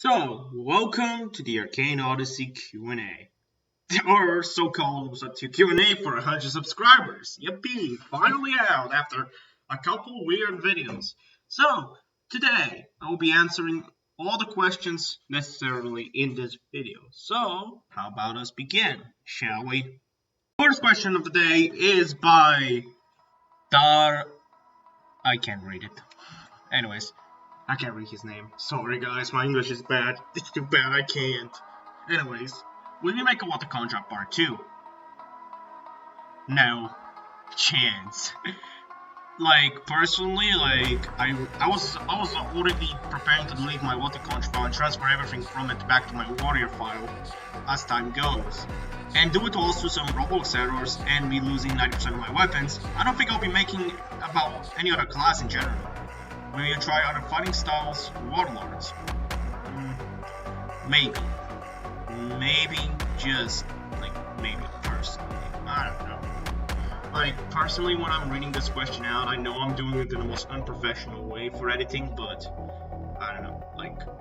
So, welcome to the Arcane Odyssey Q&A. Or so-called Q&A for 100 subscribers. Yippee! Finally out after a couple weird videos. So, today I will be answering all the questions necessarily in this video. So, how about us begin, shall we? First question of the day is by I can't read it. Anyways, I can't read his name. Sorry guys, my English is bad. It's too bad I can't. Anyways, will you make a water contract part 2? No chance. Personally, I was already preparing to delete my water contract file and transfer everything from it back to my warrior file as time goes. And due to also some Roblox errors and me losing 90% of my weapons, I don't think I'll be making about any other class in general. Will you try other fighting styles, warlords? Maybe. Maybe, just, maybe personally. I don't know. Personally, when I'm reading this question out, I know I'm doing it in the most unprofessional way for editing, but I don't know.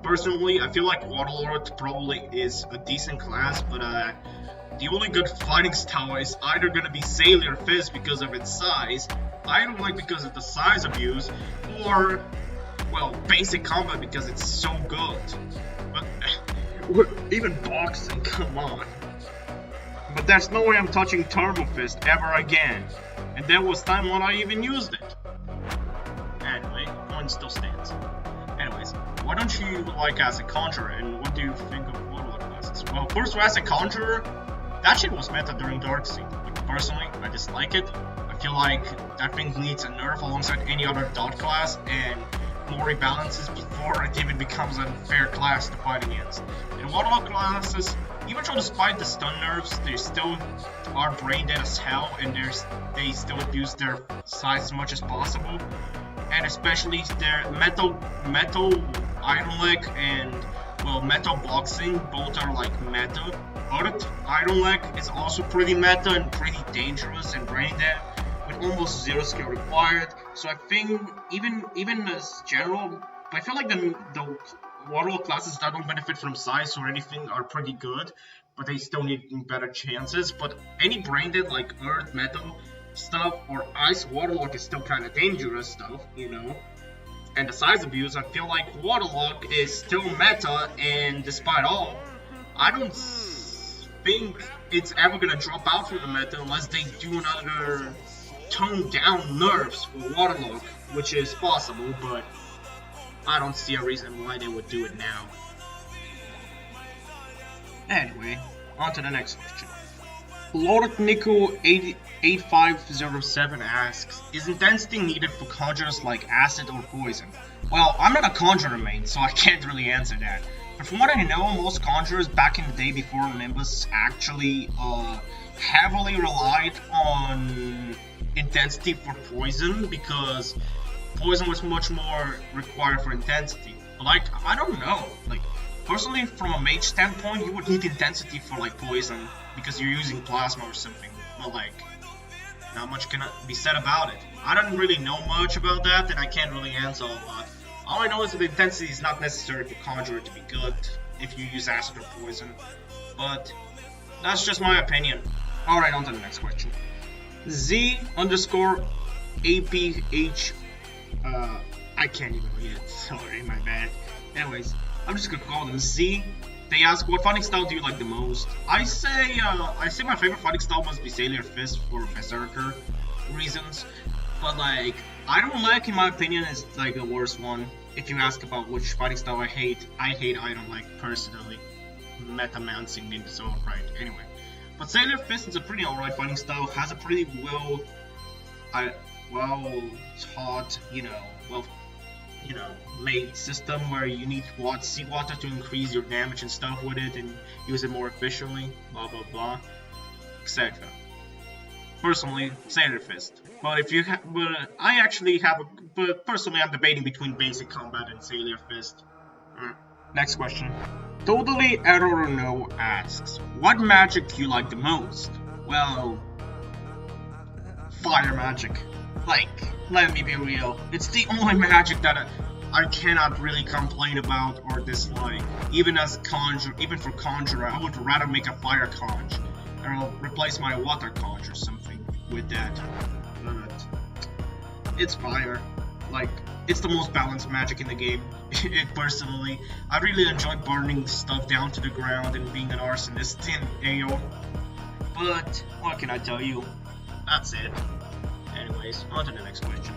Personally, I feel like warlord probably is a decent class, but the only good fighting style is either gonna be Sailor Fist because of its size, I don't like because of the size abuse, or, well, basic combat because it's so good. But, even boxing, come on. But there's no way I'm touching Turbo Fist ever again. And there was time when I even used it. Anyway, point still stands. Anyways, why don't you like Acid Conjurer, and what do you think of Warlord classes? Well, first, Acid Conjurer, that shit was meta during Dark Sea. Personally, I dislike it. I feel like that thing needs a nerf alongside any other dot class, and more rebalances before it even becomes a fair class to fight against. In Warlock classes, even though despite the stun nerfs, they still are brain dead as hell, and they still abuse their size as much as possible. And especially their metal Iron Leg and, well, metal boxing, both are meta. But Iron Leg is also pretty meta and pretty dangerous and brain dead, with almost zero skill required. So I think even as general, I feel like the Warlord classes that don't benefit from size or anything are pretty good, but they still need better chances. But any brain dead like Earth, Metal stuff, or Ice Warlock is still kind of dangerous stuff, you know. And the size abuse, I feel like Warlock is still meta, and despite all, I don't think it's ever gonna drop out from the meta unless they do another toned down nerfs for Warlock, which is possible, but I don't see a reason why they would do it now. Anyway, on to the next question. Lord Nico 8507 asks, is intensity needed for conjurers like acid or poison? Well, I'm not a conjurer main, so I can't really answer that. But from what I know, most conjurers back in the day before Nimbus actually heavily relied on intensity for poison, because poison was much more required for intensity. But I don't know. Personally, from a mage standpoint, you would need intensity for poison because you're using plasma or something. But not much can be said about it. I don't really know much about that, and I can't really answer a lot. All I know is that the intensity is not necessary for conjurer to be good if you use acid or poison. But that's just my opinion. Alright, on to the next question. Z_APH. I can't even read it. Sorry, my bad. Anyways, I'm just gonna call them Z. They ask, what fighting style do you like the most? I say my favorite fighting style must be Sailor Fist for Berserker reasons. But I don't like, in my opinion, is the worst one. If you ask about which fighting style I hate I don't like personally. Metamancing in so right. Anyway. But Sailor Fist is a pretty alright fighting style, has a pretty well taught, made system where you need seawater to increase your damage and stuff with it and use it more efficiently, blah blah blah, etc. Personally, Sailor Fist. But personally I'm debating between basic combat and Sailor Fist. Next question. Totally Error or No asks, what magic do you like the most? Well, fire magic. Let me be real. It's the only magic that I cannot really complain about or dislike. Even for Conjurer, I would rather make a fire conj, or I'll replace my water conj or something with that. But it's fire. Like, it's the most balanced magic in the game. Personally, I really enjoy burning stuff down to the ground and being an arsonist in AO. But what can I tell you? That's it. Anyways, on to the next question.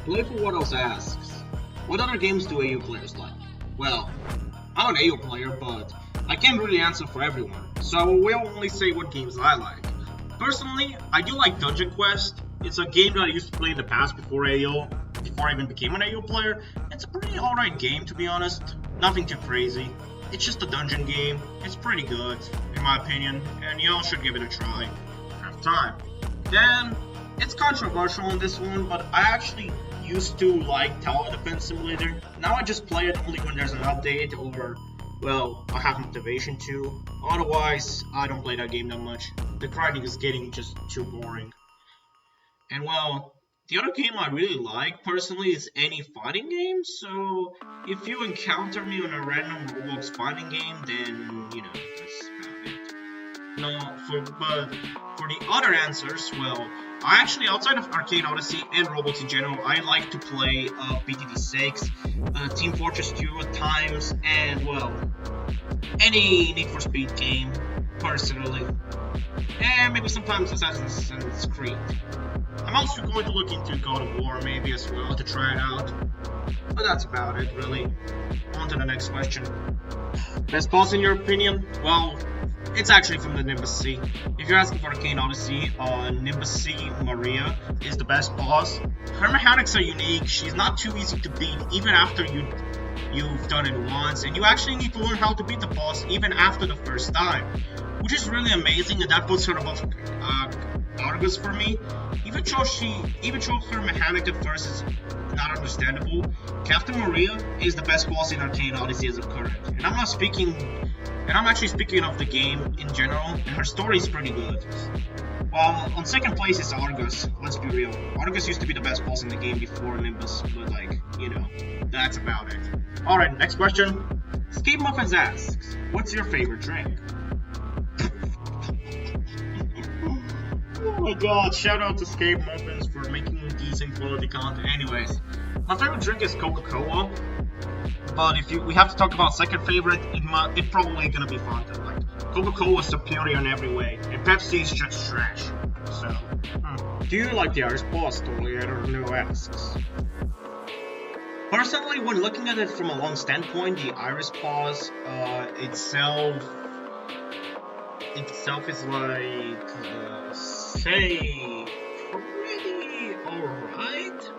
Playful What Else asks, what other games do AU players like? Well, I'm an AU player, but I can't really answer for everyone, so I will only say what games I like. Personally, I do like Dungeon Quest. It's a game that I used to play in the past before AO, before I even became an AO player. It's a pretty alright game, to be honest. Nothing too crazy. It's just a dungeon game. It's pretty good, in my opinion, and y'all should give it a try. Have time. Then, it's controversial in this one, but I actually used to like Tower Defense Simulator. Now I just play it only when there's an update or, well, I have motivation to. Otherwise, I don't play that game that much. The grinding is getting just too boring. And well, the other game I really like, personally, is any fighting game, so if you encounter me on a random Roblox fighting game, then, you know, that's about it. But for the other answers, well, I actually, outside of Arcane Odyssey and Roblox in general, I like to play BTD 6, Team Fortress 2 at times, and, well, any Need for Speed game, personally. And maybe sometimes Assassin's Creed. I'm also going to look into God of War maybe as well to try it out. But that's about it, really. On to the next question. Best boss in your opinion? Well, it's actually from the Nimbus C. If you're asking for Arcane Odyssey, Nimbus C Maria is the best boss. Her mechanics are unique. She's not too easy to beat even after you've done it once, and you actually need to learn how to beat the boss even after the first time, which is really amazing, and that puts her above Argus for me. Even though her mechanic at first is not understandable, Captain Maria is the best boss in Arcane Odyssey as of current. And I'm actually speaking of the game in general, and her story is pretty good. Well, on second place is Argus, let's be real. Argus used to be the best boss in the game before Nimbus, but like, you know, that's about it. Alright, next question. Escape Muffins asks, what's your favorite drink? Oh my god, shout out to Escape Muffins for making decent quality content. Anyways, my favorite drink is Coca-Cola, but if we have to talk about second favorite, it's probably gonna be Fanta. Like, Coca-Cola is superior in every way, and Pepsi is just trash. So, do you like the Irish boss? Toliator no asks. Personally, when looking at it from a long standpoint, the Iris Paws itself is like, say, pretty alright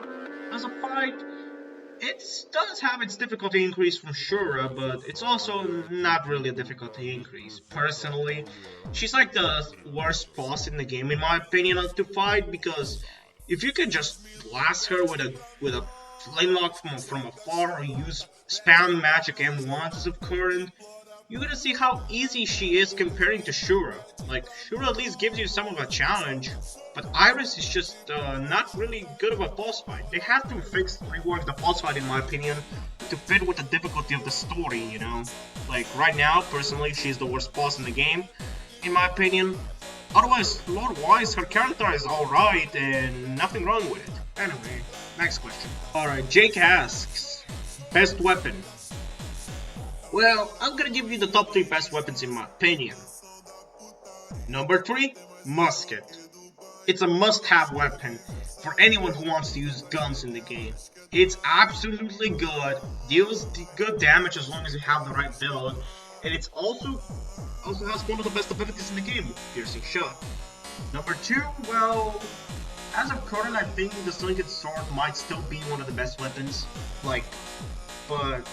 as a fight. It does have its difficulty increase from Shura, but it's also not really a difficulty increase. Personally, she's like the worst boss in the game in my opinion to fight, because if you can just blast her with a flintlock from afar or use spam magic M1s as of current, you're gonna see how easy she is comparing to Shura. Like, Shura at least gives you some of a challenge, but Iris is just not really good of a boss fight. They have to rework the boss fight in my opinion to fit with the difficulty of the story, you know? Like, right now, personally, she's the worst boss in the game, in my opinion. Otherwise, lore-wise, her character is alright and nothing wrong with it. Anyway, next question. Alright, Jake asks, best weapon? Well, I'm gonna give you the top 3 best weapons in my opinion. Number 3, musket. It's a must-have weapon for anyone who wants to use guns in the game. It's absolutely good, deals good damage as long as you have the right build, and it's also has one of the best abilities in the game, piercing shot. Number 2, well, as of current, I think the Slinket Sword might still be one of the best weapons, but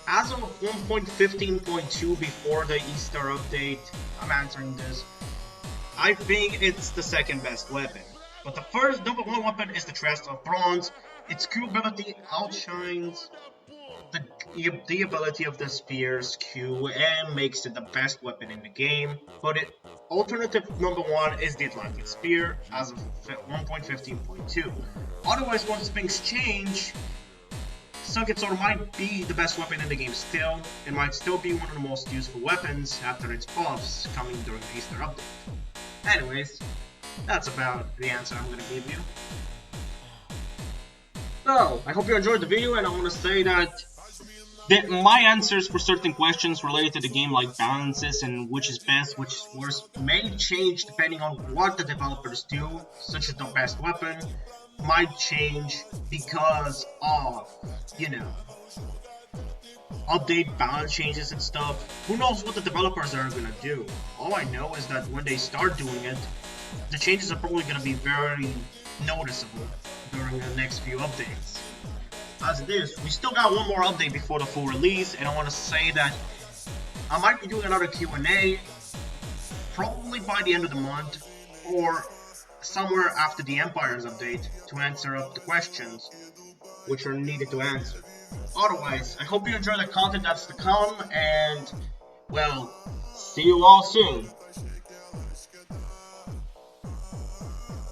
as of 1.15.2 before the Easter update, I'm answering this, I think it's the second best weapon. But the first number 1 weapon is the Trest of Bronze. Its Q ability outshines the ability of the spear's Q and makes it the best weapon in the game. But alternative number 1 is the Atlantic Spear as of 1.15.2. Otherwise, once things change, Second Sword might be the best weapon in the game still. It might still be one of the most useful weapons after its buffs coming during the Easter update. Anyways, that's about the answer I'm gonna give you. So, I hope you enjoyed the video, and I want to say that my answers for certain questions related to the game, like balances and which is best, which is worst, may change depending on what the developers do, such as the best weapon might change because of, you know, update balance changes and stuff. Who knows what the developers are gonna do? All I know is that when they start doing it, the changes are probably gonna be very noticeable during the next few updates. As it is, we still got one more update before the full release, and I want to say that I might be doing another Q&A probably by the end of the month or somewhere after the Empires update to answer up the questions which are needed to answer. Otherwise, I hope you enjoy the content that's to come, and well, see you all soon.